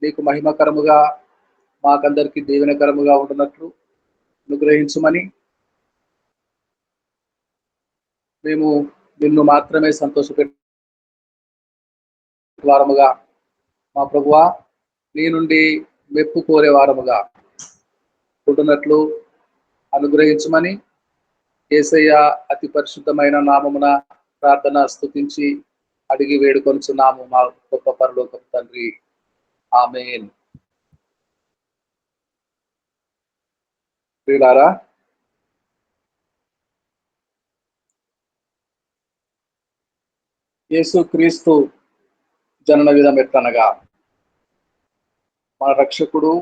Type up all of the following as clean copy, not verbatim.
నీకు మహిమకరముగా మాకందరికి దీవెనకరముగా ఉంటున్నట్లు అనుగ్రహించమని, మేము నిన్ను మాత్రమే సంతోషపెట్టే వారముగా, మా ప్రభువా నీ నుండి మెప్పు కోరే వారముగా ఉంటున్నట్లు అనుగ్రహించమని యేసయ్య అతి పరిశుద్ధమైన నామమున ప్రార్థన స్తుతించి అడిగి వేడుకొనుచున్నాము మా గొప్ప పరలోకపు తండ్రి. ఆమేన్. ప్రియులారా, యేసుక్రీస్తు జనన విధం ఎట్లనగా, మన రక్షకుడు,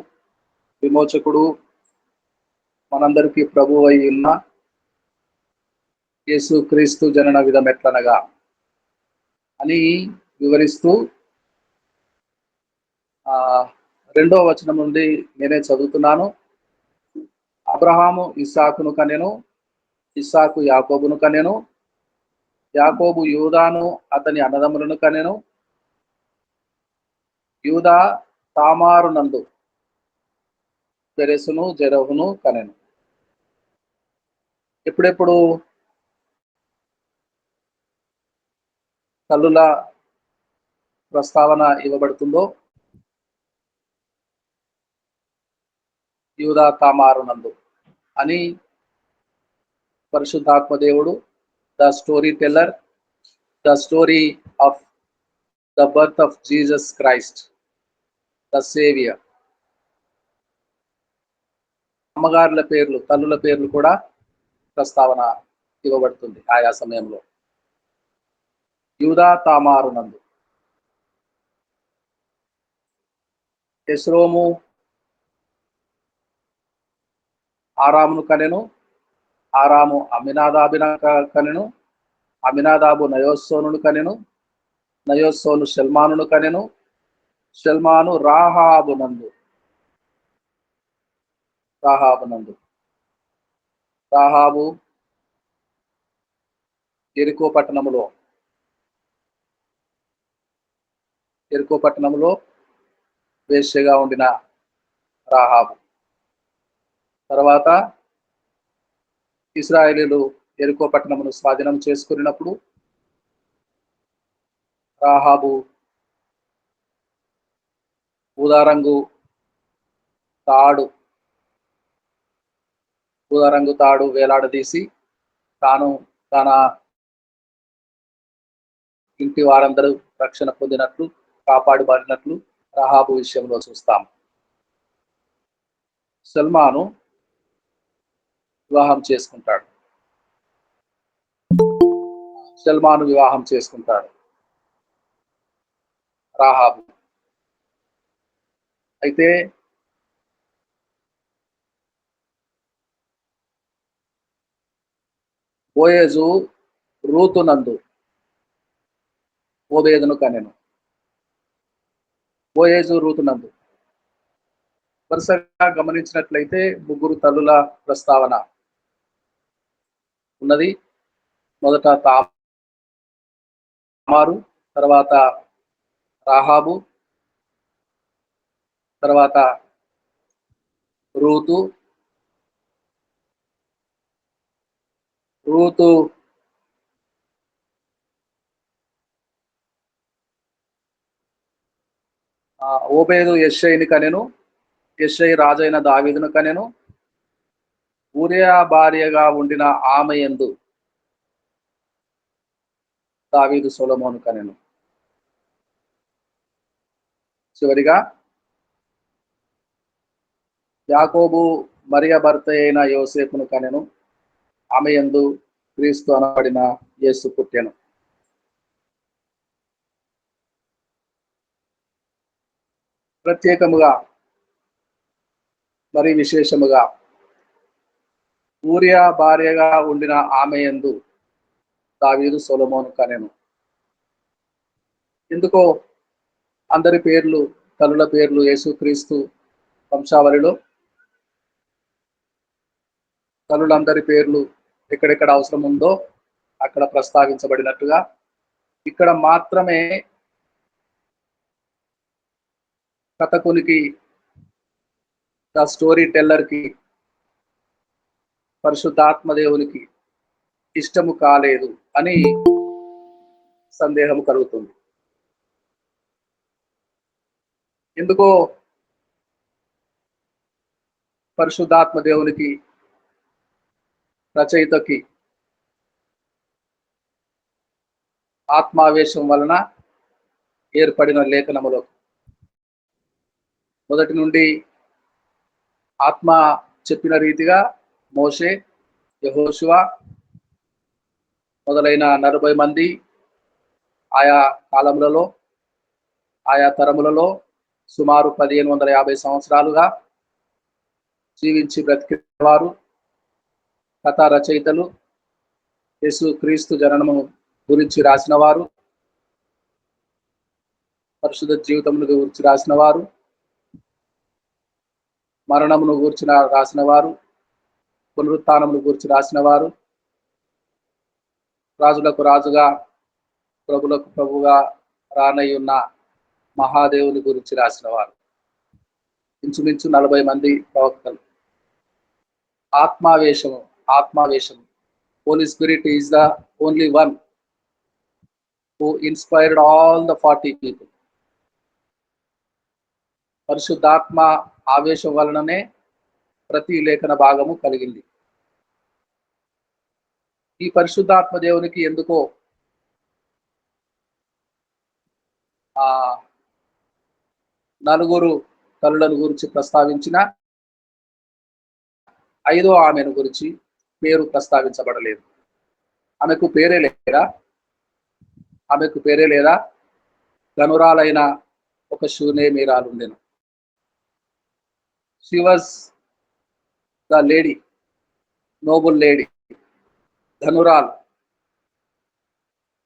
విమోచకుడు, మనందరికీ ప్రభువు అయి ఉన్న యేసుక్రీస్తు జనన విధం ఎట్లనగా అని వివరిస్తూ 2వ వచనం నుండి నేనే చదువుతున్నాను. అబ్రహాము ఇస్సాకును కనెను, ఇస్సాకు యాకోబును కనెను, యాకోబు యూదాను అతని అన్నదమ్ములను కనెను, యూదా తామారు నందు పెరెసును జెరహును కనెను. ఎప్పుడెప్పుడు తల్లుల ప్రస్తావన ఇవ్వబడుతుందో, యూదా తామారు నందు అని పరిశుద్ధాత్మ దేవుడు, the story teller, the story of the birth of Jesus Christ the saviour, అమ్మగారుల పేర్లు, తల్లుల పేర్లు కూడా ప్రస్తావన ఇవ్వబడుతుంది ఆయా సమయంలో. యూదా తామారు నందు ఎస్రోము ఆరామును కనెను, ఆరాము అమినాదాబిన కనెను, అమినాదాబు నయోస్సోనును కనెను, నయోస్సోను షల్మానును కనెను, షల్మాను రాహాబునందు రాహాబు ఎరికో పట్టణములో వేశ్యగా ఉండిన రాహాబు. తర్వాత ఇశ్రాయేలీలు ఎరికో పట్టణమును స్వాధీనం చేసుకున్నప్పుడు రాహాబు ఊదారంగు తాడు వేలాడదీసి తాను తన ఇంటి వారందరూ రక్షణ పొందినట్లు, కాపాడుబడినట్లు రాహాబు విషయంలో చూస్తాం. సల్మాను వివాహం చేసుకుంటాడు రాహాబు. అయితే బోయేజు రూతునందు ఓబేదును కనెను. బోయేజు రూతునందు వరుసగా గమనించినట్లయితే 3 తల్లుల ప్రస్తావన ఉన్నది. మొదట తామారు, తర్వాత రాహాబు, తర్వాత రూతు ఓబేదు యెష్షయిని కనెను, యెష్షయి రాజైన దావీదును కనెను, ఊరియా భార్యగా ఉండిన ఆమె యందు దావీదు సొలొమోను కనెను. చివరిగా యాకోబు మరియ భర్త అయిన యోసేపును కనెను, ఆమె యందు క్రీస్తు అనబడిన యేసు పుట్టెను. ప్రత్యేకముగా మరి విశేషముగా ఊరియా భార్యగా ఉండిన ఆమె యందు దావీదు సొలొమోను కనెను. ఎందుకో అందరి పేర్లు, తల్లుల పేర్లు యేసుక్రీస్తు వంశావళిలో తల్లులందరి పేర్లు ఎక్కడెక్కడ అవసరం ఉందో అక్కడ ప్రస్తావించబడినట్టుగా, ఇక్కడ మాత్రమే కథకునికి, ద స్టోరీ టెల్లర్కి, పరిశుద్ధాత్మ దేవునికి ఇష్టము కాలేదు అని సందేహం కలుగుతుంది. ఎందుకో పరిశుద్ధాత్మ దేవునికి, రచయితకి ఆత్మావేశం వలన ఏర్పడిన లేఖనములో మొదటి నుండి ఆత్మ చెప్పిన రీతిగా మోషే, యెహోషువ మొదలైన 40 మంది ఆయా కాలములలో, ఆయా తరములలో సుమారు 1550 సంవత్సరాలుగా జీవించి బ్రతికిన వారు, కథా రచయితలు, యేసు క్రీస్తు జననము గురించి రాసిన వారు, పరిశుద్ధ జీవితమును గురించి రాసిన వారు, మరణమును గురించి రాసిన వారు, పునరుత్థానమును గురించి రాసిన వారు, రాజులకు రాజుగా ప్రభులకు ప్రభుగా రానయ్యున్న మహాదేవుని గురించి రాసిన వారు, ఇంచుమించు 40 మంది ప్రవక్తలు. ఆత్మావేశము holy spirit is the only one who inspired all the 40 people. పరిశుద్ధాత్మ ఆవేశం వలననే ప్రతి లేఖన భాగము కలిగింది. ఈ పరిశుద్ధాత్మ దేవునికి ఎందుకో ఆ 4 తల్లులను గురించి ప్రస్తావించిన 5వ ఆమెను గురించి పేరు ప్రస్తావించబడలేదు. ఆమెకు పేరే లేదా? ధనురాలైన ఒక షూనేమీరాలు ఉండెను. She was the lady, noble lady, ధనురాలు,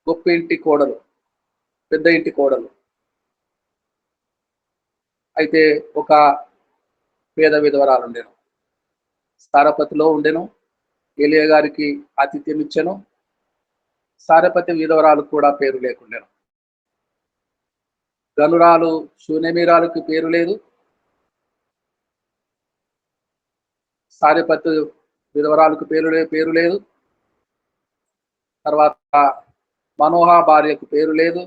గొప్ప ఇంటి కోడలు, పెద్ద ఇంటి కోడలు. అయితే ఒక పేద విధవరాలు ఉండెను. సారపతిలో ఉండెను. ఏలియా గారికి ఆతిథ్యం ఇచ్చెను. సారపతి విధవరాలు కూడా పేరు లేకుండెను. ధనురాలు షూనేమీరాలుకి పేరు లేదు. సారెపతు విధవరాలకు పేరు లేదు. తర్వాత మనోహ భార్యకు పేరు లేదు.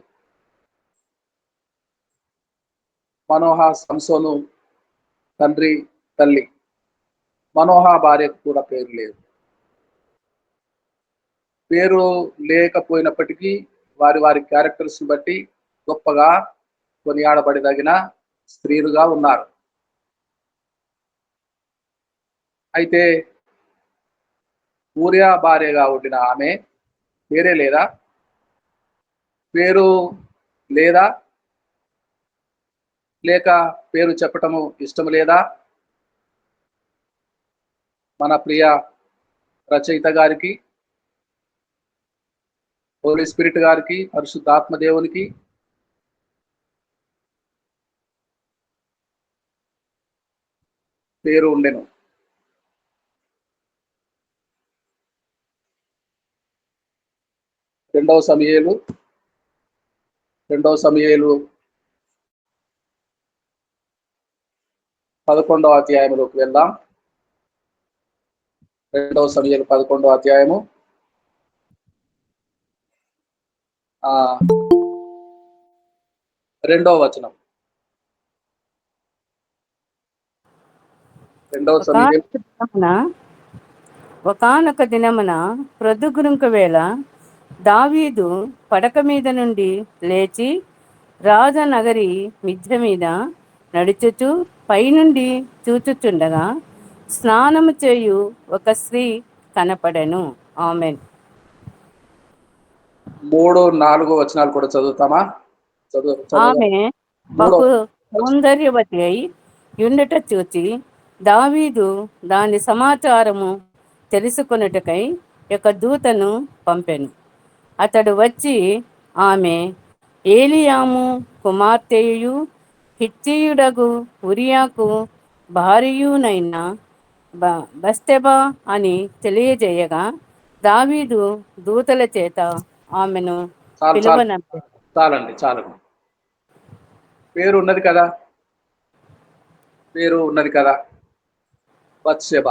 మనోహ సంసోను తండ్రి తల్లి. మనోహ భార్యకు కూడా పేరు లేదు. పేరు లేకపోయినప్పటికీ వారి వారి క్యారెక్టర్స్ బట్టి గొప్పగా కొనియాడబడదగిన స్త్రీలుగా ఉన్నారు. అయితే ఊరియా భార్యగా ఉండిన ఆమె పేరే లేదా? పేరు లేదా? లేక పేరు చెప్పటము ఇష్టం లేదా? మన ప్రియ రచయిత గారికి, హోలీ స్పిరిట్ గారికి, పరిశుద్ధాత్మ దేవునికి పేరు ఉండెను. రెండవ సమూయేలు 11వ అధ్యాయంలోకి వెళ్దాం. 2 సమూయేలు 11వ అధ్యాయము 2వ వచనం. 2 సమూయేలు ఒకానొక దినమున ప్రొద్దుగుంక వేళ దావీదు పడక మీద నుండి లేచి రాజనగరి మిద్దె మీద నడుచుచు పైనుండి చూచుచుండగా స్నానము చేయు ఒక స్త్రీ కనపడెను. ఆమేన్. 3, 4 వచనాలు కూడా చదువుతామా? ఆమె బహు సౌందర్యవతి అయి యుండట చూచి దావీదు దాని సమాచారము తెలుసుకొనుటకై ఒక దూతను పంపెను. అతడు వచ్చి ఆమె ఏలియాము కుమార్తెయు హిత్తీయుడగు ఉరియాకు భార్యయునైన బత్షెబా అని తెలియజేయగా దావీదు దూతల చేత ఆమెను పిలువనంపెను. చాలండి. పేరు ఉన్నది కదా. పేరు ఉన్నది కదా, బత్షెబ.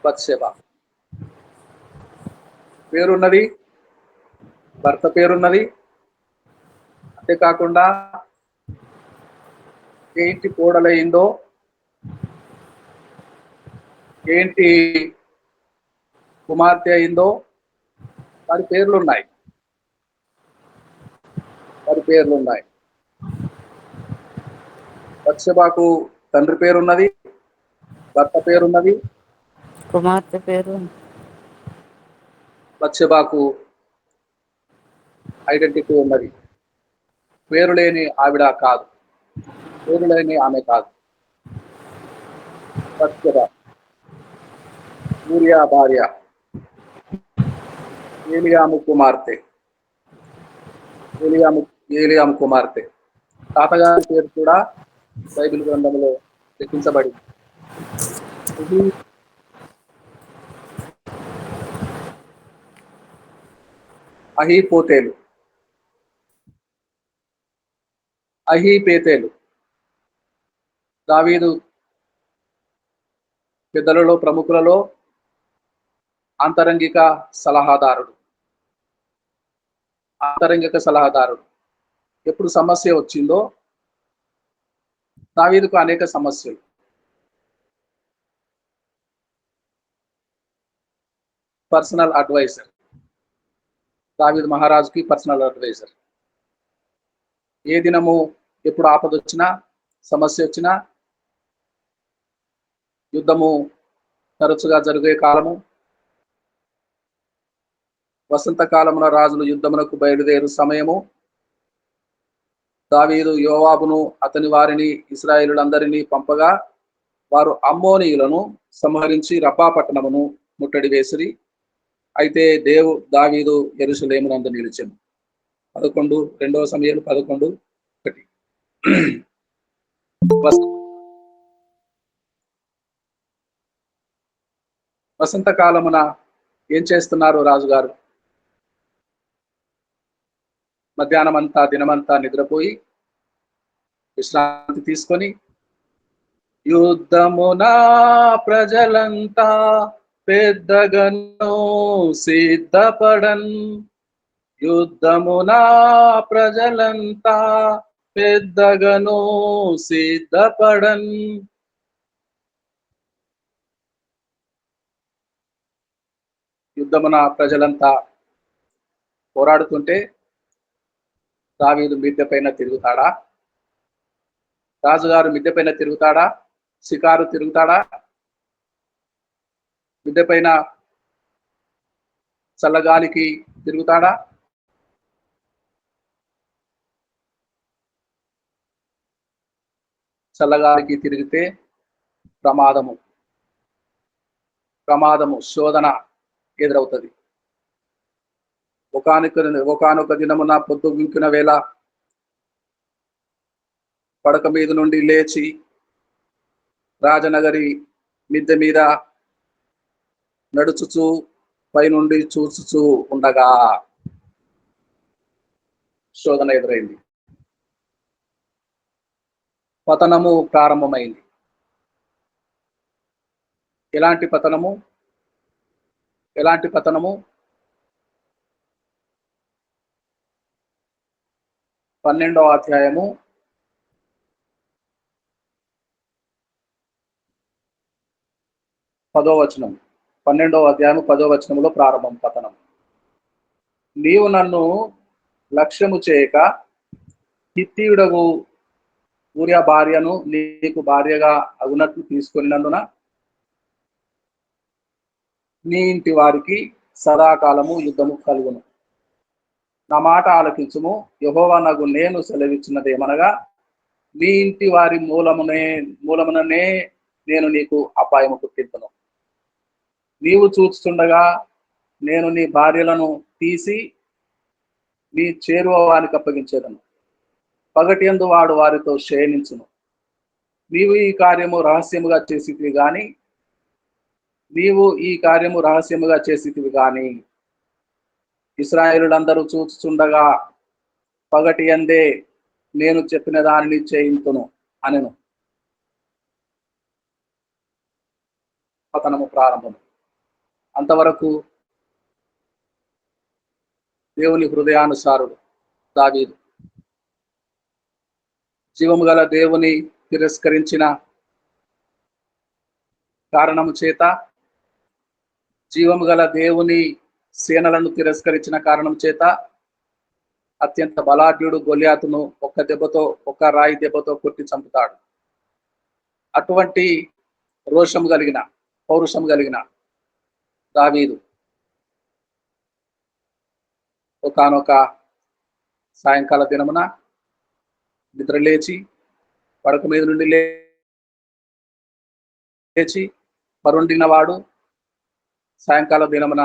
బత్షెబ పేరున్నది, భర్త పేరున్నది. అంతేకాకుండా ఏంటి కోడలైందో, ఏంటి కుమార్తె అయిందో వారి పేర్లున్నాయి. బత్షెబకు తండ్రి పేరున్నది, భర్త పేరున్నది, కుమార్తె పేరు. బత్షెబకు ఐడెంటిటీ ఉన్నది. పేరు లేని ఆవిడ కాదు, పేరు లేని ఆమె కాదు. బత్షెబ ఊరియా భార్య, ఏలియాము కుమార్తె. తాతగారి పేరు కూడా బైబిల్ గ్రంథంలో లిఖించబడింది. అహీపేతేలు దావీదు పెద్దలలో ప్రముఖులలో ఆంతరంగిక సలహాదారుడు. ఎప్పుడు సమస్య వచ్చిందో, దావీదుకు అనేక సమస్యలు, పర్సనల్ అడ్వైజర్. దావీదు మహారాజుకి పర్సనల్ అడ్వైజర్. ఏ దినము ఎప్పుడు ఆపదొచ్చినా, సమస్య వచ్చినా, యుద్ధము తరచుగా జరిగే కాలము, వసంతకాలమున రాజులు యుద్ధమునకు బయలుదేరు సమయము, దావీదు యోవాబును అతని వారిని ఇశ్రాయేలులందరినీ పంపగా వారు అమ్మోనీయులను సంహరించి రబ్బా పట్టణమును ముట్టడి వేసిరి. అయితే దావీదు యెరూషలేమునందు నిలిచెను. 2 సమూయేలు 11:1. వసంతకాలమున ఏం చేస్తున్నారు రాజుగారు? మధ్యాహ్నం అంతా దినమంతా నిద్రపోయి విశ్రాంతి తీసుకొని, యుద్ధమునా ప్రజలంతా పెద్దగను సిద్ధపడన్, యుద్ధమునా ప్రజలంతా పెద్దగను సిద్ధపడన్. యుద్ధమున ప్రజలంతా పోరాడుతుంటే దావీదు మిద్దె పైన తిరుగుతాడా? రాజుగారు మిద్దె పైన తిరుగుతాడా? షికారు తిరుగుతాడా? మిద్దె పైన చల్లగాలికి తిరుగుతాడా? చల్లగాలికి తిరిగితే ప్రమాదము, శోధన ఎదురవుతుంది. ఒకానొక దినమున పొద్దు గుంకిన వేళ పడక మీద నుండి లేచి రాజనగరి మిద్దె మీద నడుచుచూ పైనుండి చూచుచూ ఉండగా శోధన ఎదురైంది. పతనము ప్రారంభమైంది. ఎలాంటి పతనము? 12వ అధ్యాయము 10వ వచనం. 12వ అధ్యాయము 10వ వచనంలో ప్రారంభం పతనం. నీవు నన్ను లక్ష్యము చేయక హిత్తీయుడగు ఊరియా భార్యను నీకు భార్యగా అగునట్లు తీసుకొనినందున నీ ఇంటి వారికి సదాకాలము యుద్ధము కలుగును. నా మాట ఆలకించుము. యెహోవా నగు నేను సెలవిచ్చినదేమనగా, నీ ఇంటి వారి మూలముననే నేను నీకు అపాయము పుట్టింతును. నీవు చూస్తుండగా నేను నీ భార్యలను తీసి నీ చేరువ వారికి అప్పగించేదను. పగటియందు వాడు వారితో శయనించును. నీవు ఈ కార్యము రహస్యముగా చేసితివి గాని ఇశ్రాయేలులందరూ చూస్తుండగా పగటి యందే నేను చెప్పిన దానిని చేయింతును. అనెను. పతనము ప్రారంభం. అంతవరకు దేవుని హృదయానుసారుడు దావీదు. జీవము గల దేవుని తిరస్కరించిన కారణము చేత, జీవము గల దేవుని సేనలను తిరస్కరించిన కారణం చేత అత్యంత బలాఢ్యుడు గొల్యాతును ఒక్క రాయి దెబ్బతో కొట్టి చంపుతాడు. అటువంటి రోషం కలిగిన, పౌరుషం కలిగిన దావీదు ఒకానొక సాయంకాల దినమున నిద్రలేచి పడక మీద నుండి లేచి పరుండిన వాడు సాయంకాల దినమున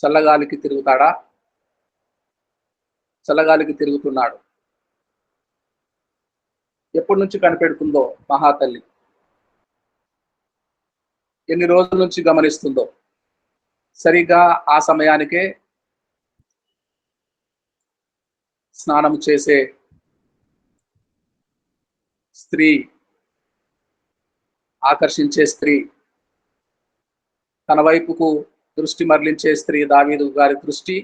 చల్లగాలికి తిరుగుతాడా? చల్లగాలికి తిరుగుతున్నాడు. ఎప్పటి నుంచి కనిపెడుతుందో మహాతల్లి, ఎన్ని రోజుల నుంచి గమనిస్తుందో, సరిగా ఆ సమయానికే స్నానం చేసే స్త్రీ, ఆకర్షించే స్త్రీ, తన వైపుకు దృష్టి మరలించే స్త్రీ, దావీదు గారి దృష్టి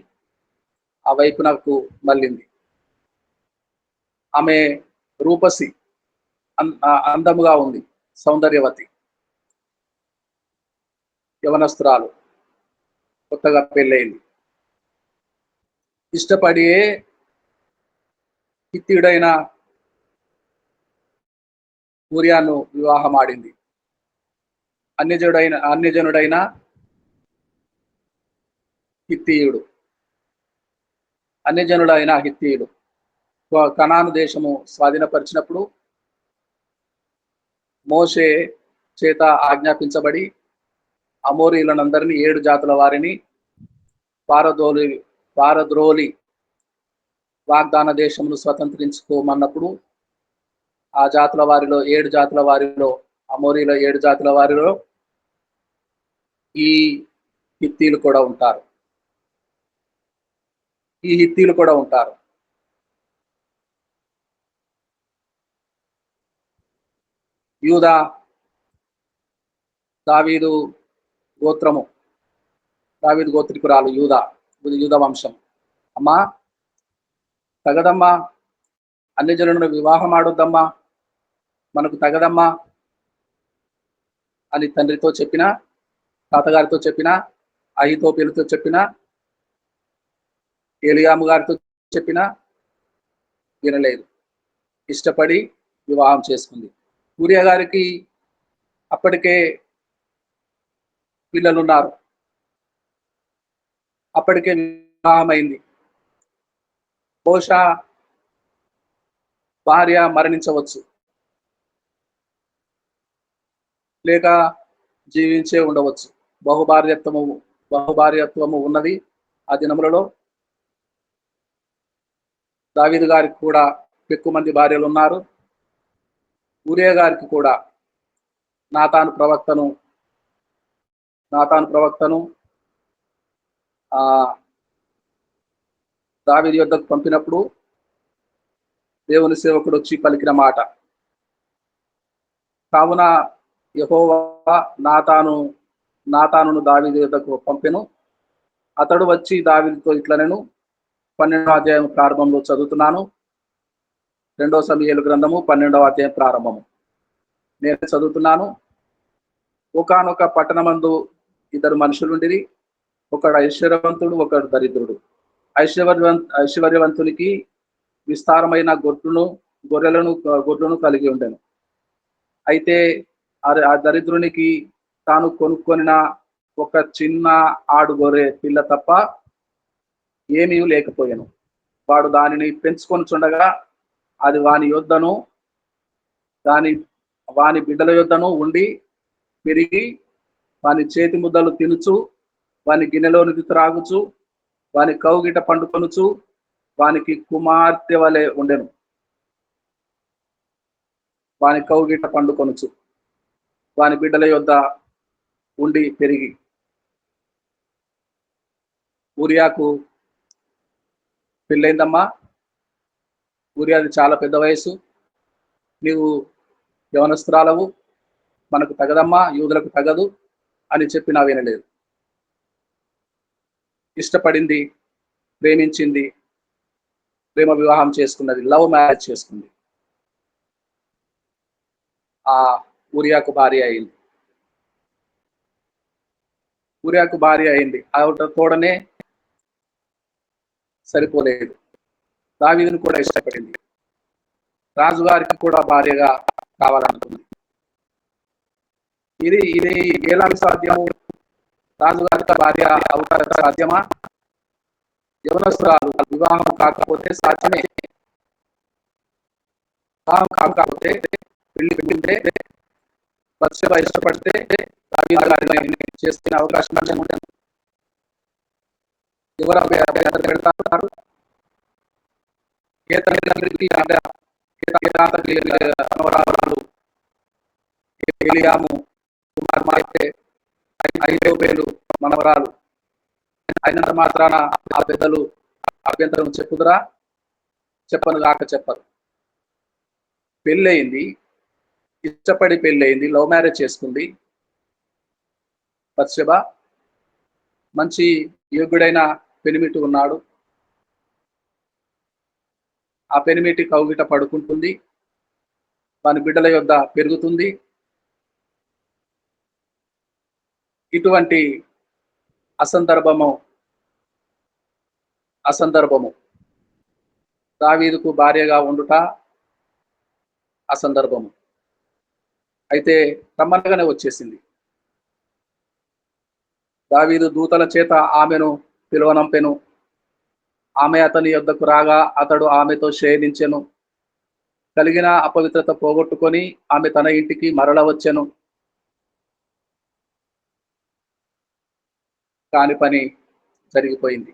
ఆ వైపునకు మళ్ళింది. ఆమె రూపసి, అందముగా ఉంది, సౌందర్యవతి, యవనస్తురాలు, కొత్తగా పెళ్ళయింది. ఇష్టపడియే హిత్తీయుడైన ఊరియాను వివాహమాడింది. అన్యజనుడైన హిత్తీయుడు కనాను దేశము స్వాధీనపరిచినప్పుడు మోషే చేత ఆజ్ఞాపించబడి అమోరీలనందరినీ 7 జాతుల వారిని పారద్రోలి వాగ్దాన దేశమును స్వతంత్రించుకోమన్నప్పుడు ఆ జాతుల వారిలో 7 జాతుల వారిలో, అమోరీల 7 జాతుల వారిలో ఈ హిత్తీలు కూడా ఉంటారు. యూదా దావీదు గోత్రికురాలు యూద వంశం. అమ్మా తగదమ్మా, అన్యజనులను వివాహం ఆడొద్దమ్మా, మనకు తగదమ్మా అని తండ్రితో చెప్పిన, తాతగారితో చెప్పిన, అహీతోపెలుతో చెప్పిన, ఏలియాము గారితో చెప్పిన వినలేదు. ఇష్టపడి వివాహం చేసుకుంది. ఊరియా గారికి అప్పటికే పిల్లలున్నారు, అప్పటికే వివాహమైంది. బహుశా భార్య మరణించవచ్చు, లేక జీవించే ఉండవచ్చు. బహుభార్యత్వము ఉన్నది ఆ దినములలో. దావీదు గారికి కూడా ఎక్కువ మంది భార్యలు ఉన్నారు. ఊరియా గారికి కూడా నాతాను ప్రవక్తను దావీదు యొద్దకు పంపినప్పుడు దేవుని సేవకుడు వచ్చి పలికిన మాట, కావున యెహోవా నాతానును దావీదు యొద్దకు పంపెను. అతడు వచ్చి దావీదుతో ఇట్లనెను. 12వ అధ్యాయం ప్రారంభంలో చదువుతున్నాను. 2 సమూయేలు గ్రంథము 12వ అధ్యాయం ప్రారంభము నేను చదువుతున్నాను. ఒకానొక పట్టణమందు 2 మనుషులుండిరి. ఒకడు ఐశ్వర్యవంతుడు, ఒకడు దరిద్రుడు. ఐశ్వర్యవంతునికి విస్తారమైన గొర్రెలను కలిగి ఉండెను. అయితే ఆ దరిద్రునికి తాను కొనుక్కొనిన ఒక చిన్న ఆడు గొర్రె పిల్ల తప్ప ఏమీ లేకపోయాను. వాడు దానిని పెంచుకొని చుండగా అది వాని బిడ్డల యొద్దను ఉండి పెరిగి వాని చేతి ముద్దలు తినుచు, వాని గిన్నెలోనికి త్రాగుచు, వాని కౌగిట పండుకొనుచు, వానికి కుమార్తె వలె ఉండెను. వాని కౌగిట పండుకొనుచు, వాని బిడ్డల యొద్ద ఉండి పెరిగి. ఊరియాకు పెళ్ళైందమ్మా. ఊరియాది చాలా పెద్ద వయసు. నీవు యవనస్తురాలవు, మనకు తగదమ్మా, యూదులకు తగదు అని చెప్పినా వినలేదు. ఇష్టపడింది, ప్రేమించింది, ప్రేమ వివాహం చేసుకున్నది, లవ్ మ్యారేజ్ చేసుకుంది. ఆ ఊరియాకు భార్య అయింది. ఊరియాకు భార్య అయింది. ఆవిడ తోడనే సరిపోలేదు, దావీదును కూడా ఇష్టపడింది. రాజుగారికి కూడా భార్యగా కావాలనుకుంది. ఇది ఇది ఎలా సాధ్యము? రాజుగారికి భార్య అవుతారు సాధ్యమా? యవనస్తురాలు వివాహం కాకపోతే సాధ్యమే. వివాహం కాకపోతే పెళ్లి పెళ్లింటే బత్షెబ ఇష్టపడితే దావీదు గారిని చేసుకునే అవకాశం ఉండదు. ఎవరు అభ్యర్థన పెడతారు? మనవరాలు ఏలియాము కుమార్తె అహీతోపెలు మనవరాలు అయినంత మాత్రాన ఆ పెద్దలు అభ్యంతరం చెప్పుదురా? చెప్పను కాక చెప్పరు. పెళ్ళయింది, ఇష్టపడి పెళ్ళయింది, లవ్ మ్యారేజ్ చేసుకుంది. బత్షెబ మంచి యోగ్యుడైన పెనిమిటి ఉన్నాడు. ఆ పెనిమిటి కౌగిట పడుకుంటుంది, వాని బిడ్డల యొద్ద పెరుగుతుంది. ఇటువంటి అసందర్భము దావీదుకు భార్యగా ఉండుట అసందర్భము. అయితే రమ్మనగానే వచ్చేసింది. దావీదు దూతల చేత ఆమెను పిలువనంపెను. ఆమె అతని యొద్దకు రాగా అతడు ఆమెతో శయనించెను. కలిగిన అపవిత్రత పోగొట్టుకొని ఆమె తన ఇంటికి మరల వచ్చెను. కాని పని జరిగిపోయింది.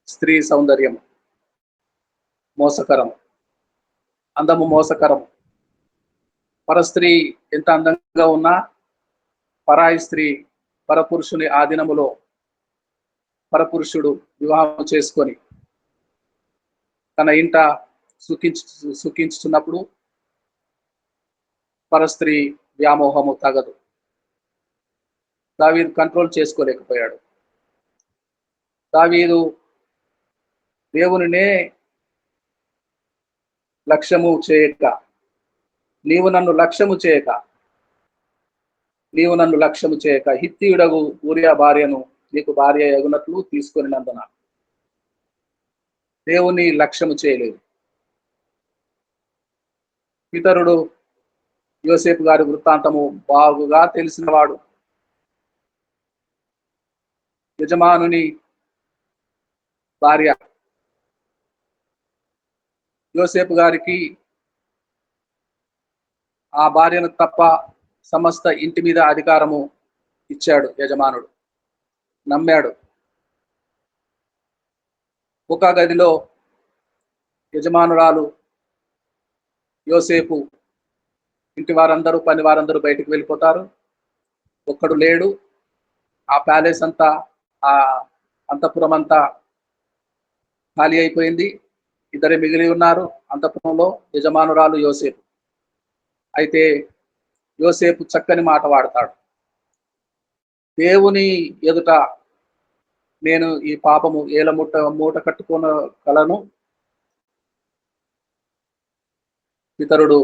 స్త్రీ సౌందర్యం మోసకరం, అందము మోసకరం. పరస్త్రీ ఎంత అందంగా ఉన్నా పరాయి స్త్రీ పరపురుషుని ఆధీనములో పరపురుషుడు వివాహం చేసుకొని తన ఇంట సుఖించుతున్నప్పుడు పరస్త్రీ వ్యామోహము తగదు. దావీదు కంట్రోల్ చేసుకోలేకపోయాడు. దావీదు దేవునినే లక్ష్యము చేయక, నీవు నన్ను లక్ష్యము చేయక హిత్తీయుడగు ఊరియా భార్యను నీకు భార్య యగునట్లు తీసుకొనినందున దేవుని లక్ష్యము చేయలేదు. పితరుడు యోసేపు గారి వృత్తాంతము బాగుగా తెలిసినవాడు. యజమానుని భార్య యోసేపు గారికి ఆ భార్యను తప్ప సమస్త ఇంటి మీద అధికారము ఇచ్చాడు యజమానుడు. నమ్మాడు. ఒక గదిలో యజమానురాలు యోసేపు ఇంటి వారందరూ పని వారందరూ బయటికి వెళ్ళిపోతారు. ఒక్కడు లేడు. ఆ ప్యాలెస్ అంతా, ఆ అంతఃపురం అంతా ఖాళీ అయిపోయింది. ఇద్దరే మిగిలి ఉన్నారు అంతఃపురంలో, యజమానురాలు యోసేపు. అయితే యోసేపు చక్కని మాట వాడతాడు. దేవుని ఎదుట నేను ఈ పాపము మూట కట్టుకోగలను. పితరుడు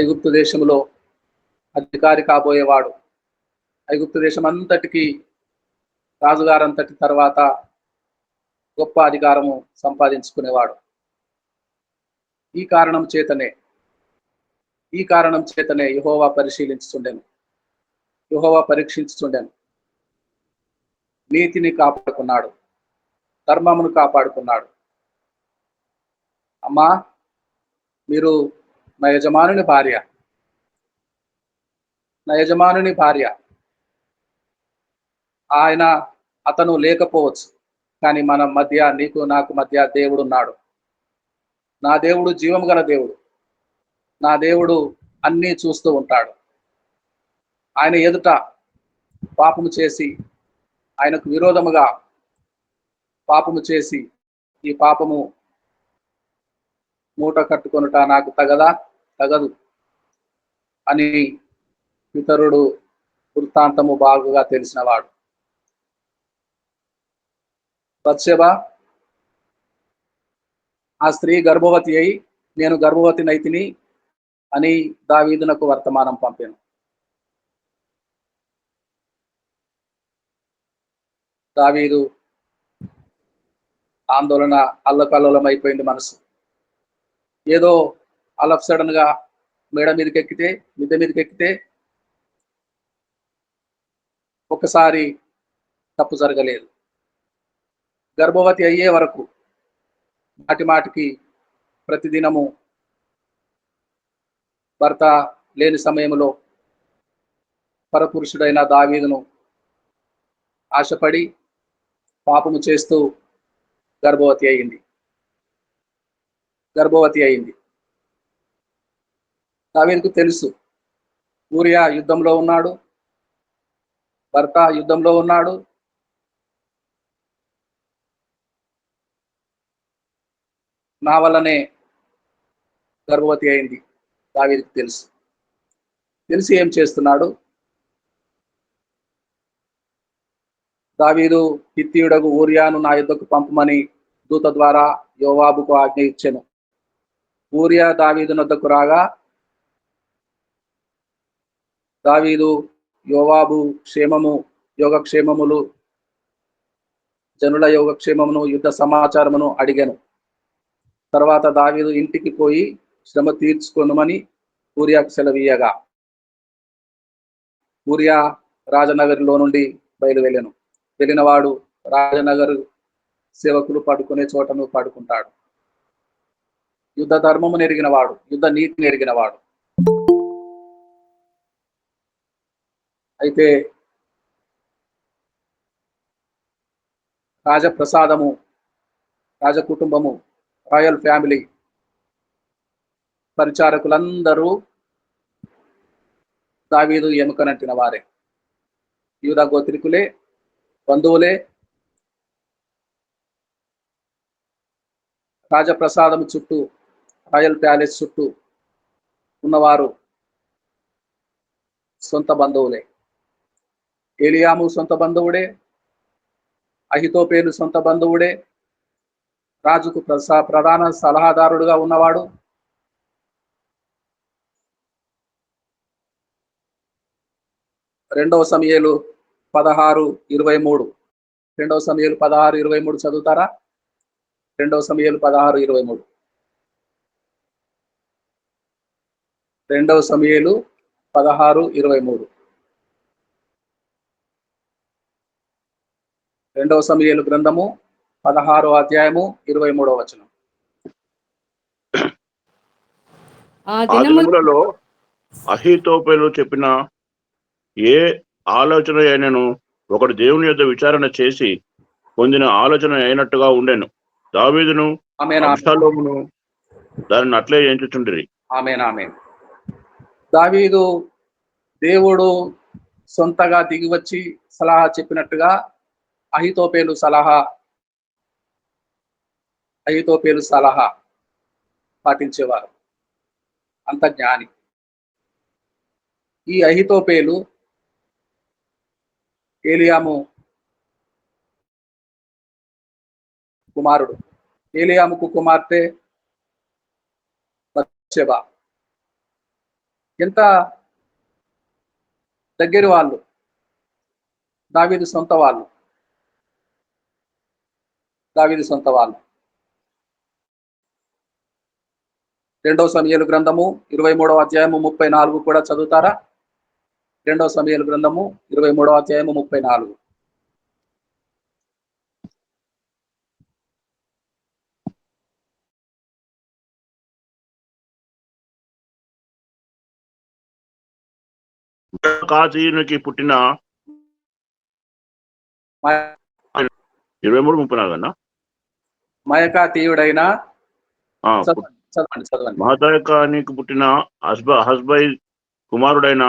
ఐగుప్తు దేశంలో అధికారి కాబోయేవాడు. ఐగుప్తు దేశం అంతటికి రాజుగారంతటి తర్వాత గొప్ప అధికారము సంపాదించుకునేవాడు. ఈ కారణం చేతనే యెహోవా పరీక్షించుచుండెను. నీతిని కాపాడుకున్నాడు, ధర్మమును కాపాడుకున్నాడు. అమ్మా, మీరు నా యజమానుని భార్య. అతను లేకపోవచ్చు, కానీ మన మధ్య, నీకు నాకు మధ్య దేవుడు ఉన్నాడు. నా దేవుడు జీవం గల దేవుడు. నా దేవుడు అన్నీ చూస్తూ ఉంటాడు. ఆయన ఎదుట పాపము చేసి, ఆయనకు విరోధముగా పాపము చేసి, ఈ పాపము మూట కట్టుకొనుట నాకు తగదు అని పితరుడు వృత్తాంతము బాగుగా తెలిసినవాడు. బత్షెబ ఆ స్త్రీ గర్భవతి అయి నేను గర్భవతి నైతిని అని దావీదునకు వర్తమానం పంపాను. దావీదు ఆందోళన అల్లకల్లోలం అయిపోయింది మనసు. ఏదో ఆల్ ఆఫ్ సడన్ గా మిద్దె మీదకి ఎక్కితే ఒకసారి తప్పు జరగలేదు. గర్భవతి అయ్యే వరకు మాటికి ప్రతిదినము భర్త లేని సమయంలో పరపురుషుడైన దావీదును ఆశపడి పాపము చేస్తూ గర్భవతి అయింది. దావీదుకు తెలుసు ఊరియా యుద్ధంలో ఉన్నాడు, భర్త యుద్ధంలో ఉన్నాడు. నా వల్లనే గర్భవతి అయింది దావీదుకు తెలిసి ఏం చేస్తున్నాడు? దావీదు హిత్తీయుడగు ఊరియాను నా యుద్ధకు పంపమని దూత ద్వారా యోవాబుకు ఆజ్ఞ ఇచ్చెను. ఊరియా దావీదు నొద్దకు రాగా దావీదు యోవాబు యోగక్షేమములు జనుల యోగక్షేమమును యుద్ధ సమాచారమును అడిగాను. తర్వాత దావీదు ఇంటికి పోయి శ్రమ తీర్చుకొనుమని ఊరియాకు సెలవీయగా ఊరియా రాజనగర్లో నుండి వెళ్ళినవాడు రాజనగర్ సేవకులు పడుకునే చోటను పడుకుంటాడు. యుద్ధ ధర్మము నెరిగినవాడు, యుద్ధ నీతి నెరిగినవాడు. అయితే రాజప్రసాదము, రాజకుటుంబము, రాయల్ ఫ్యామిలీ పరిచారకులందరూ దావీదు ఎముకనంటిన వారే, యూదా గోత్రికులే, బంధువులే. రాజప్రసాదము చుట్టూ, రాయల్ ప్యాలెస్ చుట్టూ ఉన్నవారు సొంత బంధువులే. ఏలియాము సొంత బంధువుడే, అహితోపేలు సొంత బంధువుడే, రాజుకు ప్రధాన సలహాదారుడుగా ఉన్నవాడు. రెండవ సమూయేలు 16:23 చదువుతారా? 2 సమూయేలు 16:23 2 సమూయేలు 16:23 2 సమూయేలు గ్రంథము 16వ అధ్యాయము 23వ వచనం. ఆ దినములలో అహీతోపెలు చెప్పిన ఏ ఆలోచన అయినను ఒకడు దేవుని యొద్ద విచారణ చేసి పొందిన ఆలోచన అయినట్టుగా ఉండెను. దావీదును అబ్షాలోమును దానిని అట్లే ఎంచుచుండిరి. ఆమేన్. దావీదు దేవుడు సొంతగా దిగివచ్చి సలహా చెప్పినట్టుగా అహీతోపెలు సలహా పాటించేవారు. అంత జ్ఞాని. ఈ అహీతోపెలు ఏలియాము కుమారుడు. ఏలియాముకు కుమార్తె బత్షెబ. ఎంత దగ్గరి వాళ్ళు, దావీదు సొంత వాళ్ళు. 2 సమూయేలు గ్రంథము 23వ అధ్యాయము 34 కూడా చదువుతారా? 2 సమూయేలు గ్రంథము 23వ అధ్యాయము 34. కాజీయునికి పుట్టిన 23:34 అన్న మయకాతీయుడైన మహతాయకానికి పుట్టిన హస్బై కుమారుడైన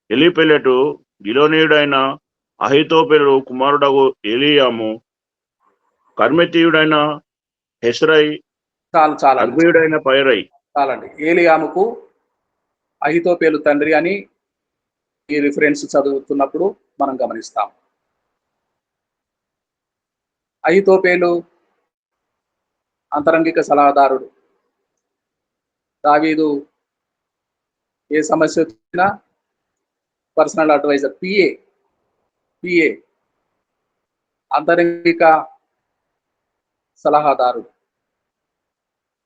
ఎలీపెలెటు, గిలోనీయుడైన అహీతోపెలు కుమారుడగు ఏలియాము, కర్మెతీయుడైన హెస్రై, చాలండి. అర్బీయుడైన పైరై. చాలండి. ఏలియాముకు అహితోపేలు తండ్రి అని ఈ రిఫరెన్స్ చదువుతున్నప్పుడు మనం గమనిస్తాం. అహితోపేలు అంతరంగిక సలహాదారుడు. దావీదు ఏ సమస్య వచ్చినా పర్సనల్ అడ్వైజర్, పిఏ అంతరంగిక సలహాదారుడు,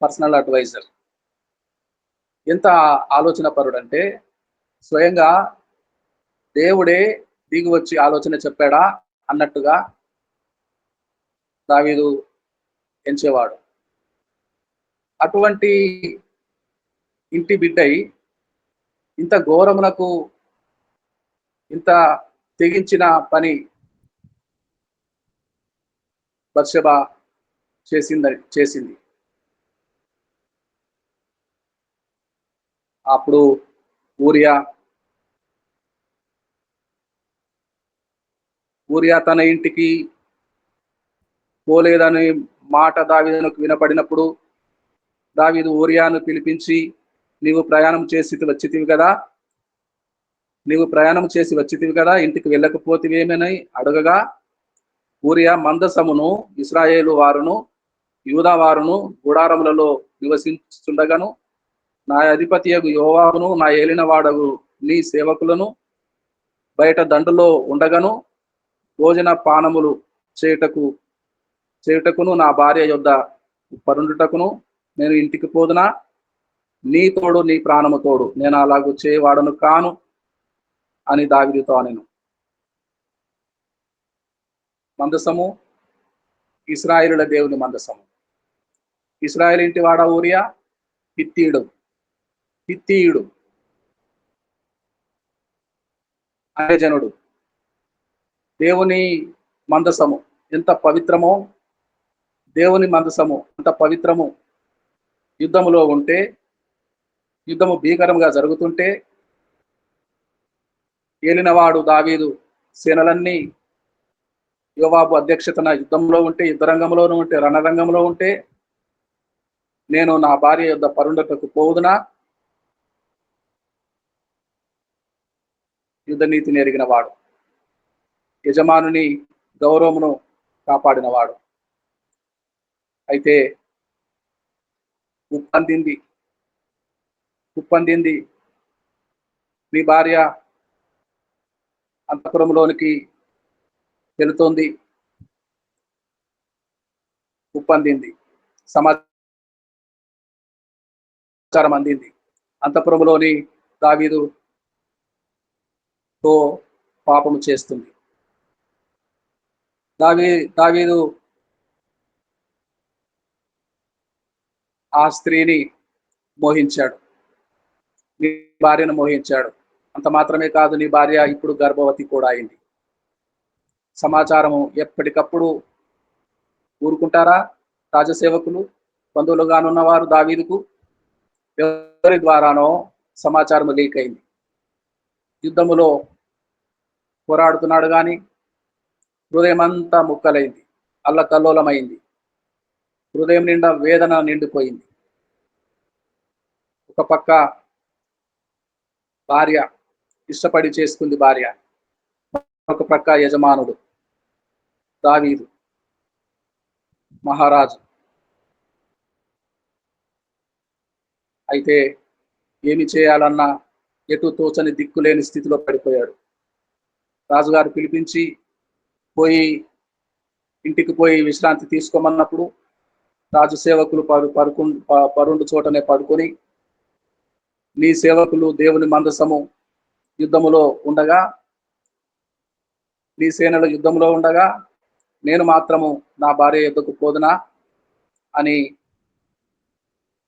పర్సనల్ అడ్వైజర్. ఎంత ఆలోచన పరుడంటే స్వయంగా దేవుడే దిగి వచ్చి ఆలోచన చెప్పాడా అన్నట్టుగా దావీదు ఎంచేవాడు. అటువంటి ఇంటి బిడ్డై ఇంత ఘోరమునకు ఇంత తెగించిన పని బత్షెబ చేసింది. అప్పుడు ఊరియా తన ఇంటికి పోలేదని మాట దావీదునకు వినపడినప్పుడు దావీదు ఊరియాను పిలిపించి, నీవు ప్రయాణం చేసి వచ్చితివి కదా, ఇంటికి వెళ్ళకపోతివేమని అడగగా, ఊరియా మందసమును ఇశ్రాయేలు వారును యూదా వారును గుడారములలో నివసించుండగను, నా అధిపతియగు యోవాబును నా ఏలినవాడగు నీ సేవకులను బయట దండులో ఉండగను, భోజన పానములు చేయుటకును నా భార్య యొద్ద పరుండుటకును నేను ఇంటికి పోదునా, నీ తోడు నీ ప్రాణము తోడు, నేను అలాగూ చేయవాడను కాను అని దావీదుతో అనెను. మందసము ఇశ్రాయేలుల దేవుని మందసము. ఇశ్రాయేలు ఇంటి వాడ ఊరియా హిత్తీయుడు అనే జనుడు. దేవుని మందసము ఎంత పవిత్రమో, దేవుని మందసము అంత పవిత్రము. యుద్ధములో ఉంటే, యుద్ధము భీకరంగా జరుగుతుంటే, ఏలినవాడు దావీదు సేనలన్నీ యోవాబు అధ్యక్షతన యుద్ధంలో ఉంటే, యుద్ధరంగంలోనూ ఉంటే, రణరంగంలో ఉంటే, నేను నా భార్య యొద్ద పరుండటకు పోవుదునా, యుద్ధ నీతిని ఎరిగిన వాడు, యజమానుని గౌరవమును కాపాడినవాడు. అయితే ఉప్పందింది నీ భార్య అంతఃపురంలోనికి వెళుతోంది, ఉప్పందింది, సమాచారం అందింది. అంతఃపురంలోని దావీదుతో పాపము చేస్తుంది. దావీదు ఆ స్త్రీని మోహించాడు, నీ భార్యను మోహించాడు. అంత మాత్రమే కాదు, నీ భార్య ఇప్పుడు గర్భవతి కూడా అయింది. సమాచారము ఎప్పటికప్పుడు ఊరుకుంటారా రాజసేవకులు, బంధువులుగానున్న వారు? దావీదుకు ఎవరి ద్వారానో సమాచారం లీక్ అయింది. యుద్ధములో పోరాడుతున్నాడు కానీ హృదయం అంతా ముక్కలైంది, అల్లకల్లోలమైంది, హృదయం నిండా వేదన నిండిపోయింది. ఒక పక్క భార్య, ఇష్టపడి చేసుకుంది భార్య, ఒక పక్క యజమానుడు దావీదు మహారాజు. అయితే ఏమి చేయాలన్నా ఎటు తోచని దిక్కులేని స్థితిలో పడిపోయాడు. రాజుగారు పిలిపించి ఇంటికి పోయి విశ్రాంతి తీసుకోమన్నప్పుడు రాజు సేవకులు పరుండు చోటనే పడుకొని, నీ సేవకులు దేవుని మందసము యుద్ధములో ఉండగా, నీ సేనలు యుద్ధంలో ఉండగా నేను మాత్రము నా భార్య యొద్దకు పోదునా అని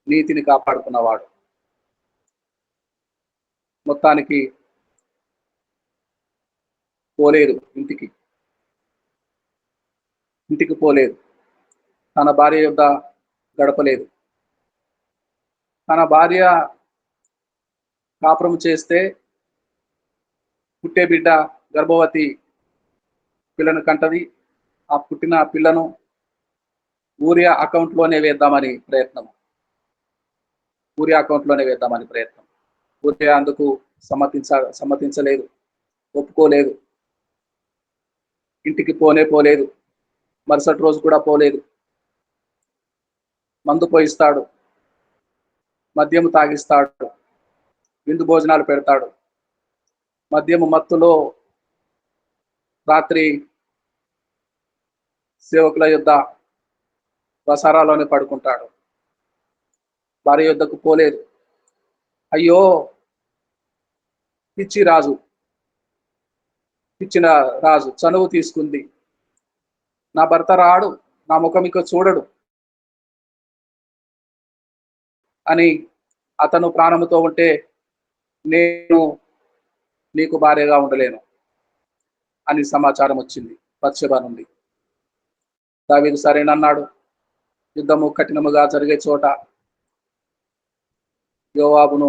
నీతిని కాపాడుకున్నవాడు. మొత్తానికి పోలేదు, ఇంటికి పోలేదు, తన భార్య యొద్ద గడపలేదు. తన భార్య కాపురం చేస్తే పుట్టే బిడ్డ గర్భవతి పిల్లను కంటది. ఆ పుట్టిన పిల్లను ఊరియా అకౌంట్లోనే వేద్దామని ప్రయత్నం. ఊరియా అకౌంట్లోనే వేద్దామని ప్రయత్నం. ఊరియా అందుకు సమ్మతించలేదు, ఒప్పుకోలేదు. ఇంటికి పోలేదు. మరుసటి రోజు కూడా పోలేదు. మందు పోయిస్తాడు, మద్యము తాగిస్తాడు, విందు భోజనాలు పెడతాడు. మద్యము మత్తులో రాత్రి సేవకుల యొద్ద వసారాలోనే పడుకుంటాడు. భార్య యొద్దకు పోలేదు. అయ్యో పిచ్చిన రాజు చనువు తీసుకుంది. నా భర్త రాడు, నా ముఖం ఇక చూడడు అని అతను ప్రాణముతో ఉంటే నేను నీకు భార్యగా ఉండలేను అని సమాచారం వచ్చింది బత్షెబ నుండి. దావీదు సరేనన్నాడు. యుద్ధము కఠినముగా జరిగే చోట యోవాబుకు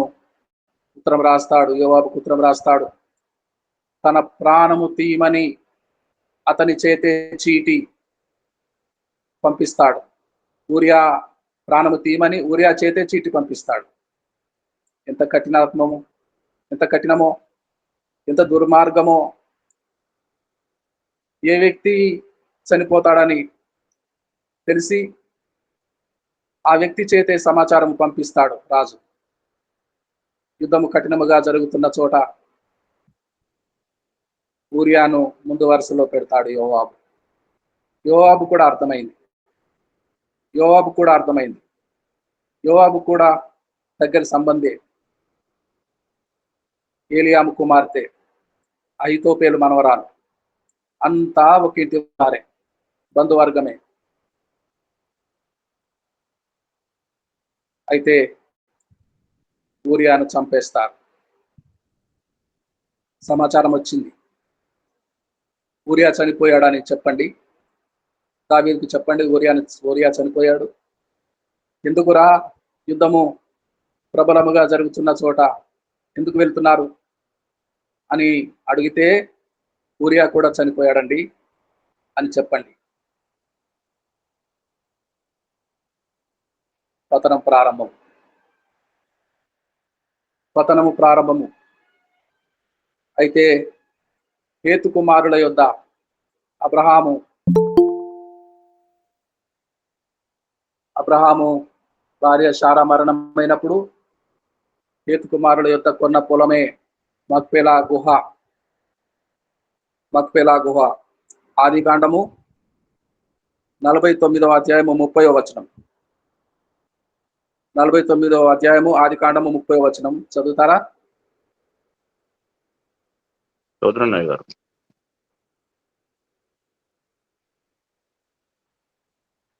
ఉత్తరం రాస్తాడు. తన ప్రాణము తీయమని అతని చేతే చీటి పంపిస్తాడు. ఊరియా ప్రాణము తీయమని ఊరియా చేతే చీటి పంపిస్తాడు. ఎంత కఠినమో, ఎంత దుర్మార్గమో! ఏ వ్యక్తి చనిపోతాడని తెలిసి ఆ వ్యక్తి చేతే సమాచారం పంపిస్తాడు రాజు. యుద్ధము కఠినముగా జరుగుతున్న చోట ఊరియాను ముందు వరుసలో పెడతాడు యోవాబు. యోవాబు కూడా అర్థమైంది. యోవాబు కూడా దగ్గర సంబంధే. ఏలియాము కుమార్తె, అహితోపేలు మనవరాలు, అంతా ఒక ఇంటి వారే, బంధువర్గమే. అయితే ఊరియాను చంపేస్తారు. సమాచారం వచ్చింది. ఊరియా చనిపోయాడని చెప్పండి, దావీదుకు చెప్పండి, ఊరియా చనిపోయాడు. ఎందుకురా యుద్ధము ప్రబలముగా జరుగుతున్న చోట ఎందుకు వెళ్తున్నారు అని అడిగితే, ఊరియా కూడా చనిపోయాడండి అని చెప్పండి. పతనము ప్రారంభము. అయితే హేతు కుమారుల యొద్ద అబ్రహాము భార్య శారా మరణమైనప్పుడు హేతు కుమారుల యొద్ద కొన్న పొలమే మక్పేలా గుహ. ఆదికాండము 49వ అధ్యాయము 30వ వచనం. 49వ అధ్యాయము ఆదికాండము 30వ వచనం చదువుతారా? చదువుతున్నాయి గారు.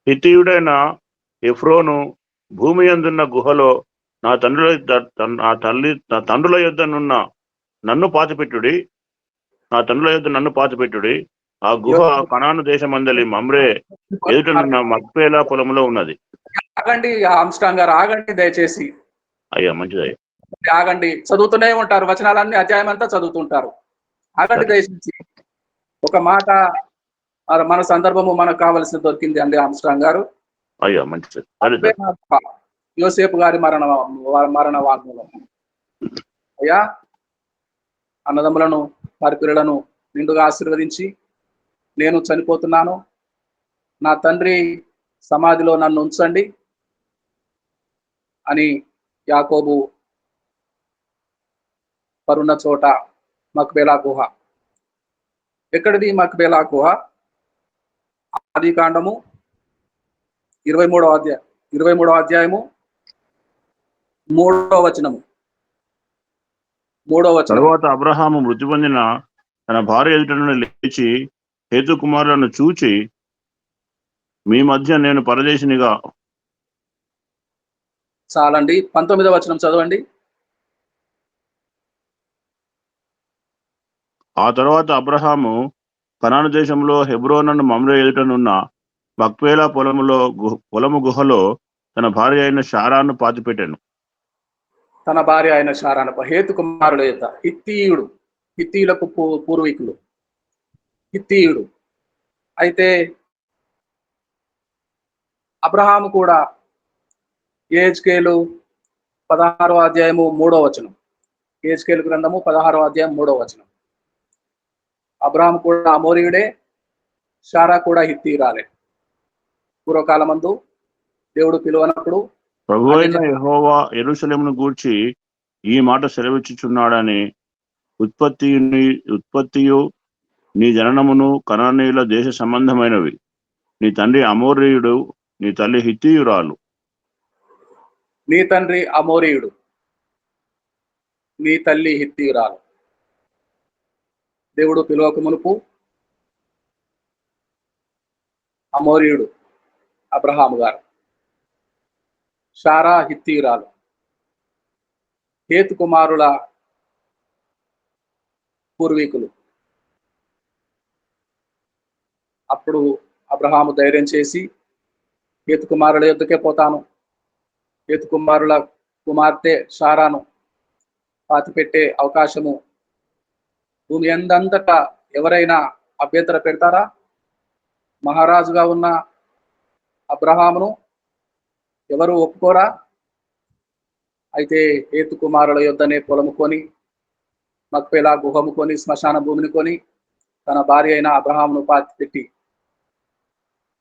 హిత్తీయుడైన ఎఫ్రోను భూమి యందున్న గుహలో నా తండ్రుల యొద్దనున్న నన్ను పాతిపెట్టుడి. ఆ గుహ కనాను దేశమందలి మమ్రే ఎదుటనున్న మక్పేలా పొలంలో ఉన్నది. ఆగండి ఆమ్స్ట్రాంగ్ గారు, ఆగండి దయచేసి. అయ్యా మంచిదయ్యా, ఆగండి. చదువుతూనే ఉంటారు, వచనాలన్నీ అధ్యాయం అంతా చదువుతుంటారు. ఆగండి దయచేసి. ఒక మాట, మన సందర్భము మనకు కావలసిన దొరికింది అండి ఆమ్స్ట్రాంగ్ గారు. అయ్యా మంచిది. యోసేపు గారి మరణ వాగ్మూలం. అయ్యా, అన్నదమ్ములను, వారి పిల్లలను నిండుగా ఆశీర్వదించి, నేను చనిపోతున్నాను, నా తండ్రి సమాధిలో నన్ను ఉంచండి అని యాకోబు పరున్న చోట మక్పేలా గుహ. ఎక్కడిది మక్పేలా గుహ? ఆదికాండము 23వ అధ్యాయము 3వ వచనము. తరువాత అబ్రహాము మృతి పొందిన తన భార్య ఎదుట నుండి లేచి హేతు కుమారులను చూచి, మీ మధ్య నేను పరదేశినిగా. చాలండి. 19వ వచనం చదవండి. ఆ తర్వాత అబ్రహాము కనాను దేశంలో హెబ్రోను మమ్రే ఎదుటనున్న మక్పేలా పొలము గుహలో తన భార్య అయిన శారాను పాతిపెట్టాను. తన భార్య అయిన శారాను, హేతు కుమారుల యొక్క హిత్తీయులకు పూర్వీకులు, హిత్తీయుడు. అయితే అబ్రహాము కూడా యెహెజ్కేలు 16వ అధ్యాయము 3వ వచనం. యెహెజ్కేలు గ్రంథము 16వ అధ్యాయం 3వ వచనం. అబ్రహాము కూడా అమోరీయుడే, శారా కూడా హిత్తీయురాలే. పూర్వకాలమందు దేవుడు పిలువనప్పుడు ప్రభు అయిన యెహోవా యెరూషలేమును గూర్చి ఈ మాట సెలవిచ్చుచున్నాడని, ఉత్పత్తియు నీ జననమును కనానీయుల దేశ సంబంధమైనవి. నీ తండ్రి అమోరీయుడు, నీ తల్లి హిత్తీయురాలు. నీ తండ్రి అమోరీయుడు, నీ తల్లి హిత్తీయురాలు. దేవుడు పిలువక మునుపు అమోరీయుడు అబ్రహాము గారు, శారా హిత్తీయురాలు. హేతు కుమారుల పూర్వీకులు. అప్పుడు అబ్రహాము ధైర్యం చేసి, హేతు కుమారుల యొద్దకే పోతాను, హేతు కుమారుల కుమార్తె శారాను పాతిపెట్టే అవకాశము భూమి అందంతటా ఎవరైనా అభ్యంతర పెడతారా? మహారాజుగా ఉన్న అబ్రహామును ఎవరు ఒప్పుకోరా? అయితే హేతు కుమారుల యొద్దనే పొలము కొని, మక్పేలా గుహము కొని, శ్మశాన భూమిని కొని, తన భార్య అయిన అబ్రహామును పాతిపెట్టి,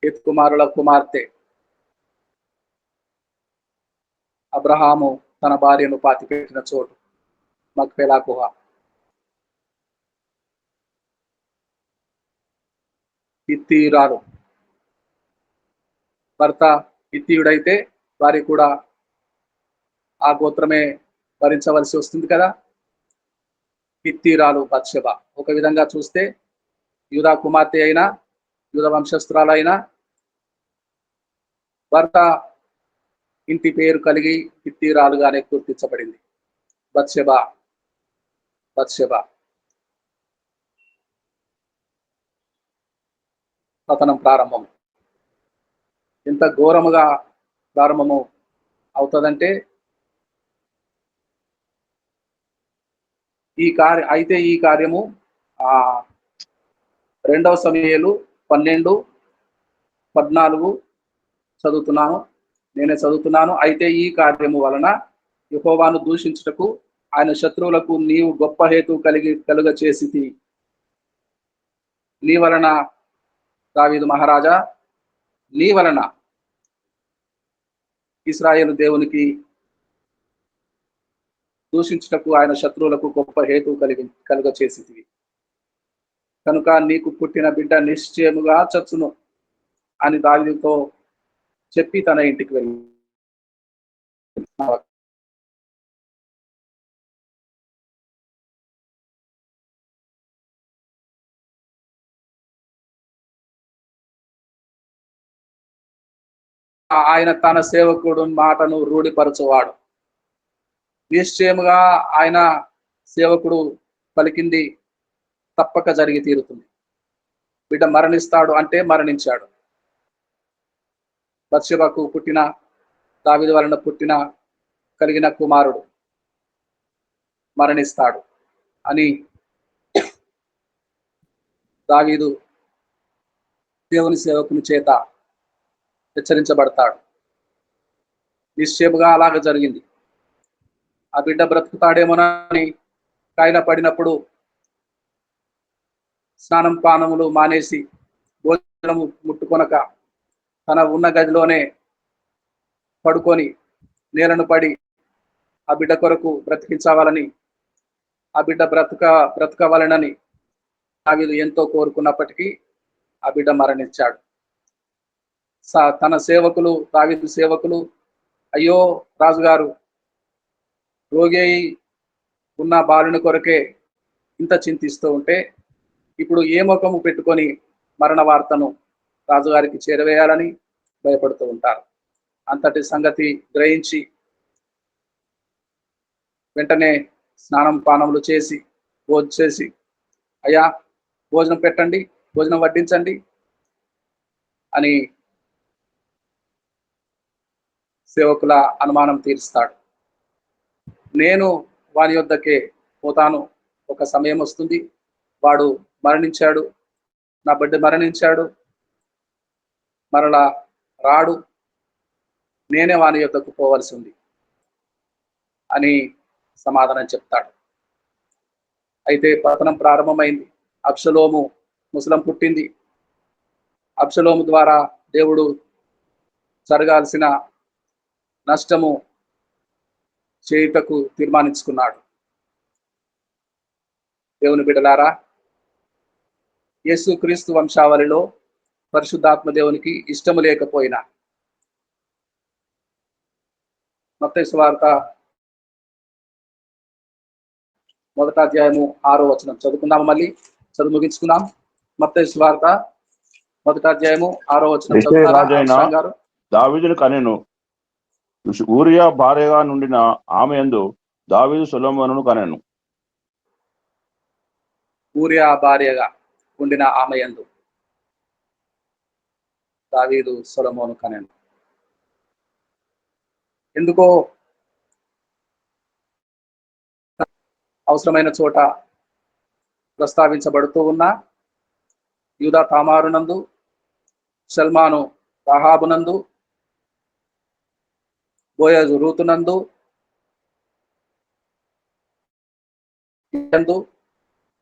హేతు కుమారుల కుమార్తె అబ్రహాము తన భార్యను పాతిపెట్టిన చోటు మక్పేలా గుహ. హిత్తీయురాలు. భర్త హిత్తీయుడైతే వారి కూడా ఆ గోత్రమే భరించవలసి వస్తుంది కదా. హిత్తీయురాలు బత్షెబ. ఒక విధంగా చూస్తే యూదా కుమార్తె అయినా, యూద వంశస్థురాలైనా భర్త ఇంటి పేరు కలిగి హిత్తీయురాలుగానే గుర్తించబడింది. బత్షెబ. పతనం ప్రారంభం. ఎంత ఘోరముగా ప్రారంభము అవుతుందంటే, ఈ కార్యము 2వ సమూయేలు 12:14 చదువుతున్నాను. నేనే చదువుతున్నాను. అయితే ఈ కార్యము వలన యెహోవాను దూషించుటకు ఆయన శత్రువులకు నీవు గొప్ప హేతు కలుగ చేసితి. నీ వలన దావీదు మహారాజా, నీ వలన ఇశ్రాయేలు దేవునికి దూషించుటకు ఆయన శత్రువులకు గొప్ప హేతు కలుగ చేసితివి. కనుక నీకు పుట్టిన బిడ్డ నిశ్చయముగా చచ్చును అని దావీదుతో చెప్పి తన ఇంటికి వెళ్ళి ఆయన తన సేవకుడు మాటను రూఢిపరచువాడు. నిశ్చయముగా ఆయన సేవకుడు పలికింది తప్పక జరిగి తీరుతుంది. బిడ్డ మరణిస్తాడు అంటే మరణించాడు. బత్షెబకు పుట్టిన, దావీదు వలన కలిగిన కుమారుడు మరణిస్తాడు అని దావీదు దేవుని సేవకుని చేత హెచ్చరించబడతాడు. నిశ్చయముగా అలాగ జరిగింది. ఆ బిడ్డ బ్రతుకుతాడేమోనని కాయన పడినప్పుడు స్నానం పానములు మానేసి భోజనము ముట్టుకొనక తన ఉన్న గదిలోనే పడుకొని నేలను పడి ఆ బిడ్డ కొరకు బ్రతికించవాలని, ఆ బిడ్డ బ్రతకవలనని దావీదు ఎంతో కోరుకున్నప్పటికీ ఆ బిడ్డ మరణించాడు. తన సేవకులు, దావీదు సేవకులు, అయ్యో రాజుగారు, రోగి ఉన్న బాలుని కొరకే ఇంత చింతిస్తూ ఉంటే ఇప్పుడు ఏ ముఖము పెట్టుకొని మరణ వార్తను రాజుగారికి చేరవేయాలని భయపడుతూ ఉంటారు. అంతటి సంగతి గ్రహించి వెంటనే స్నానం పానములు చేసి భోజనం చేసి, అయ్యా భోజనం పెట్టండి, భోజనం వడ్డించండి అని సేవకుల అనుమానం తీరుస్తాడు. నేను వాని యొద్దకే పోతాను, ఒక సమయం వస్తుంది, వాడు మరణించాడు, నా బిడ్డ మరణించాడు, మరలా రాడు, నేనే వాని యొద్దకు పోవలసి ఉంది అని సమాధానం చెప్తాడు. అయితే పతనం ప్రారంభమైంది. అబ్షలోము ముసలం పుట్టింది. అబ్షలోము ద్వారా దేవుడు జరగాల్సిన నష్టము చేయుటకు తీర్మానించుకున్నాడు. దేవుని బిడ్డలారా, యేసుక్రీస్తు వంశావళిలో పరిశుద్ధాత్మ దేవునికి ఇష్టము లేకపోయినా మత్తయి సువార్త 1వ అధ్యాయము 6వ వచనం చదువుకుందాం. మళ్ళీ చదువు ముగించుకుందాం. మత్తయి సువార్త 1వ అధ్యాయము 6వ వచనం చదువుతారా గారు? దావీదును కనెను. ఊరియా భార్యగా నుండిన ఆమె యందు దావీదు సొలొమోనును కనెను. ఊరియా భార్యగా ఉండిన ఆమె యందు దావీదు సొలొమోను కనెను. ఎందుకో అవసరమైన చోట ప్రస్తావించబడుతూ ఉన్న యూదా తామారునందు, సల్మాను రాహాబునందు, బోయజు రూతునందు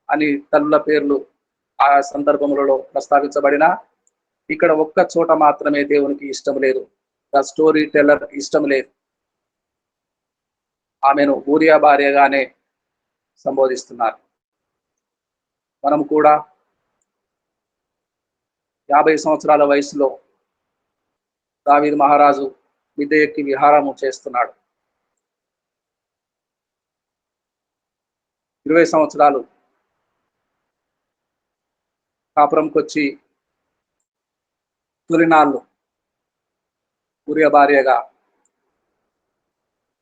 అని తల్లుల పేర్లు ఆ సందర్భములలో ప్రస్తావించబడిన ఇక్కడ ఒక్క చోట మాత్రమే దేవునికి ఇష్టం లేదు. ద స్టోరీ టెల్లర్ ఇష్టం లేదు. ఆమెను ఊరియా భార్యగానే సంబోధిస్తున్నారు. మనం కూడా 50 సంవత్సరాల వయసులో దావీదు మహారాజు మిద్దె ఎక్కి విహారము చేస్తున్నాడు. 20 సంవత్సరాలు కాపురంకొచ్చి తొలినాళ్ళు ఊరియా భార్యగా,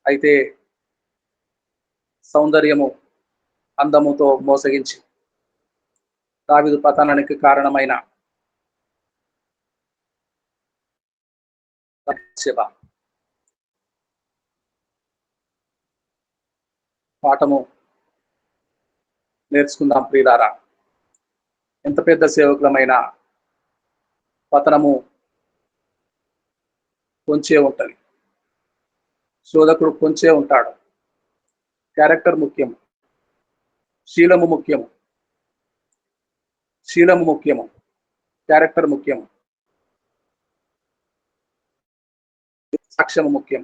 అయితే సౌందర్యము అందముతో మోసగించి దావీదు పతనానికి కారణమైన బత్షెబ పాఠము నేర్చుకుందాం ప్రియులారా. ఎంత పెద్ద సేవకులమైన పతనము కొంచే ఉంటది. శోధకుడు కొంచే ఉంటాడు. క్యారెక్టర్ ముఖ్యము, శీలము ముఖ్యము, శీలము ముఖ్యము, క్యారెక్టర్ ముఖ్యము, సాక్ష్యము ముఖ్యం.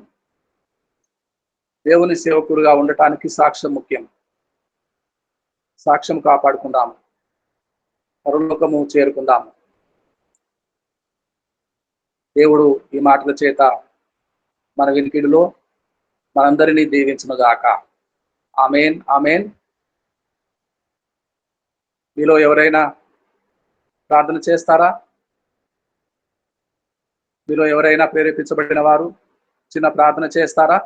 దేవుని సేవకుడుగా ఉండటానికి సాక్ష్యం ముఖ్యం. సాక్ష్యం కాపాడుకుందాము, పరలోకము చేరుకుందాము. దేవుడు ఈ మాటల చేత మన వినికిడిలో మనందరినీ దీవించునుగాక. ఆమేన్, ఆమేన్. మీలో ఎవరైనా ప్రార్థన చేస్తారా? మీలో ఎవరైనా ప్రేరేపించబడిన వారు చిన్న ప్రార్థన చేస్తారా?